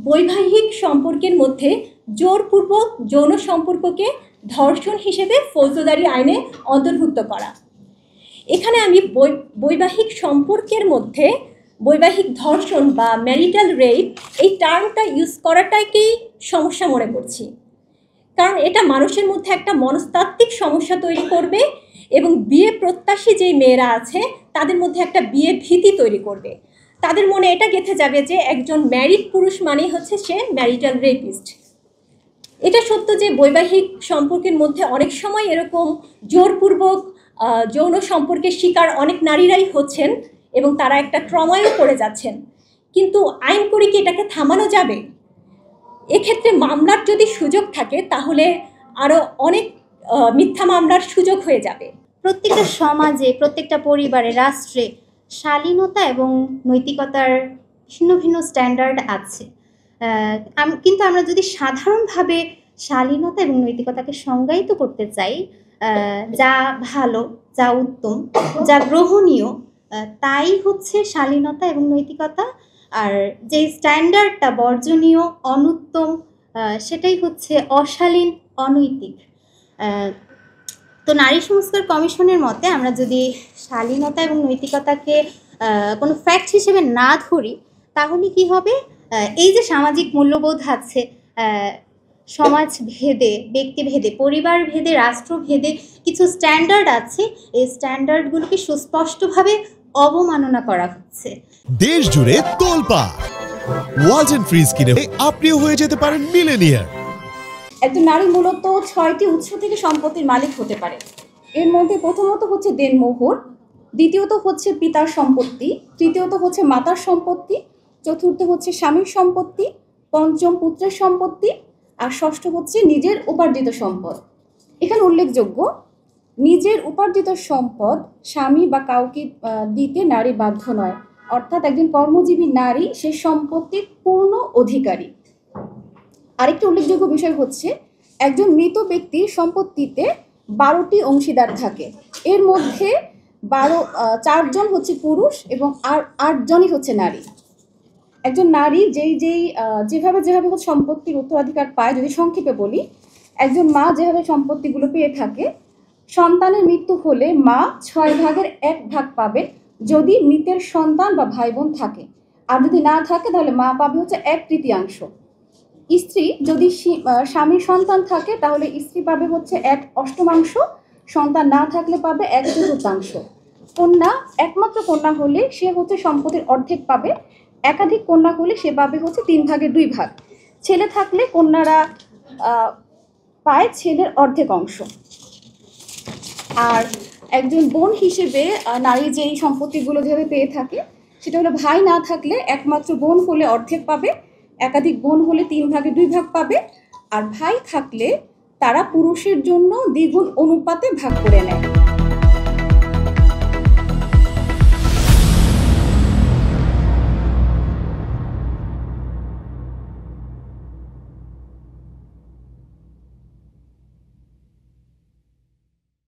বৈবাহিক সম্পর্কের মধ্যে জোরপূর্বক যৌন সম্পর্ককে ধর্ষণ হিসেবে ফৌজদারি আইনে অন্তর্ভুক্ত করা। এখানে আমি বৈবাহিক সম্পর্কের মধ্যে বৈবাহিক ধর্ষণ বা ম্যারিটাল রেপ এই টার্মটা ইউজ করাটাকেই সমস্যা মনে করছি, কারণ এটা মানুষের মধ্যে একটা মনস্তাত্ত্বিক সমস্যা তৈরি করবে এবং বিয়ে প্রত্যাশী যে মেয়েরা আছে তাদের মধ্যে একটা বিয়ে ভীতি তৈরি করবে। তাদের মনে এটা গেঁথে যাবে যে একজন ম্যারিড পুরুষ মানেই হচ্ছে সে ম্যারিটাল রেপিস্ট। এটা সত্য যে বৈবাহিক সম্পর্কের মধ্যে অনেক সময় এরকম জোরপূর্বক যৌন সম্পর্কের শিকার অনেক নারীরাই হচ্ছেন এবং তারা একটা ট্রমায়ও পড়ে যাচ্ছেন, কিন্তু আইন করে কি এটাকে থামানো যাবে? এক্ষেত্রে মামলার যদি সুযোগ থাকে তাহলে আরও অনেক মিথ্যা মামলার সুযোগ হয়ে যাবে। প্রত্যেকটা সমাজে, প্রত্যেকটা পরিবারে, রাষ্ট্রে শালীনতা এবং নৈতিকতার ভিন্ন ভিন্ন স্ট্যান্ডার্ড আছে, কিন্তু আমরা যদি সাধারণভাবে শালীনতা এবং নৈতিকতাকে সংজ্ঞায়িত করতে চাই, যা ভালো, যা উত্তম, যা গ্রহণীয়, তাই হচ্ছে শালীনতা এবং নৈতিকতা। আর যে স্ট্যান্ডার্ডটা বর্জনীয়, অনুত্তম, সেটাই হচ্ছে অশালীন, অনৈতিক। তো নারী সংস্কার কমিশনের মতে আমরা যদি শালীনতা এবং নৈতিকতাকে কোনো ফ্যাক্ট হিসেবে না ধরি, তাহলে কি হবে? এই যে সামাজিক মূল্যবোধ আছে, সমাজ ভেদে, ব্যক্তিভেদে, পরিবার ভেদে, রাষ্ট্রভেদে কিছু স্ট্যান্ডার্ড আছে, এই স্ট্যান্ডার্ডগুলোকে সুস্পষ্টভাবে অবমাননা করা হচ্ছে। দেশ জুড়ে তোলপাড় ওয়ালটন ফ্রিজ কিনে আপনিও হয়ে যেতে পারেন মিলেনিয়ার। একজন নারী মূলত 6টি উৎস থেকে সম্পত্তির মালিক হতে পারে। এর মধ্যে প্রথমত হচ্ছে দেনমোহর, দ্বিতীয়ত হচ্ছে পিতার সম্পত্তি, তৃতীয়ত হচ্ছে মাতার সম্পত্তি, চতুর্থ হচ্ছে স্বামীর সম্পত্তি, পঞ্চম পুত্রের সম্পত্তি, আর ষষ্ঠ হচ্ছে নিজের উপার্জিত সম্পদ। এখানে উল্লেখযোগ্য, নিজের উপার্জিত সম্পদ স্বামী বা কাউকে দিতে নারী বাধ্য নয়, অর্থাৎ একজন কর্মজীবী নারী সে সম্পত্তির পূর্ণ অধিকারী। আরেকটি উল্লেখযোগ্য বিষয় হচ্ছে, একজন মৃত ব্যক্তির সম্পত্তিতে 12টি অংশীদার থাকে। এর মধ্যে 4জন হচ্ছে পুরুষ এবং 8জনই হচ্ছে নারী। একজন নারী যেভাবে হচ্ছে সম্পত্তির উত্তরাধিকার পায়, যদি সংক্ষেপে বলি, একজন মা যেভাবে সম্পত্তিগুলো পেয়ে থাকে, সন্তানের মৃত্যু হলে মা 6 ভাগের 1 ভাগ পাবে যদি মৃতের সন্তান বা ভাই বোন থাকে, আর যদি না থাকে তাহলে মা পাবে হচ্ছে 1/3। স্ত্রী যদি স্বামীর সন্তান থাকে তাহলে স্ত্রী পাবে হচ্ছে 1/8, সন্তান না থাকলে পাবে 1/4। কন্যা, একমাত্র কন্যা হলে সে হচ্ছে সম্পত্তির অর্ধেক পাবে, একাধিক কন্যা হলে সে পাবে হচ্ছে 3 ভাগের 2 ভাগ। ছেলে থাকলে কন্যারা পায় ছেলের অর্ধেক অংশ। আর একজন বোন হিসেবে নারী যেই সম্পত্তিগুলো যেভাবে পেয়ে থাকে সেটা হলো, ভাই না থাকলে একমাত্র বোন হলে অর্ধেক পাবে, একাধিক বোন হলে 3 ভাগের 2 ভাগ পাবে, আর ভাই থাকলে তারা পুরুষের জন্য দ্বিগুণ অনুপাতে ভাগ করে নেয়।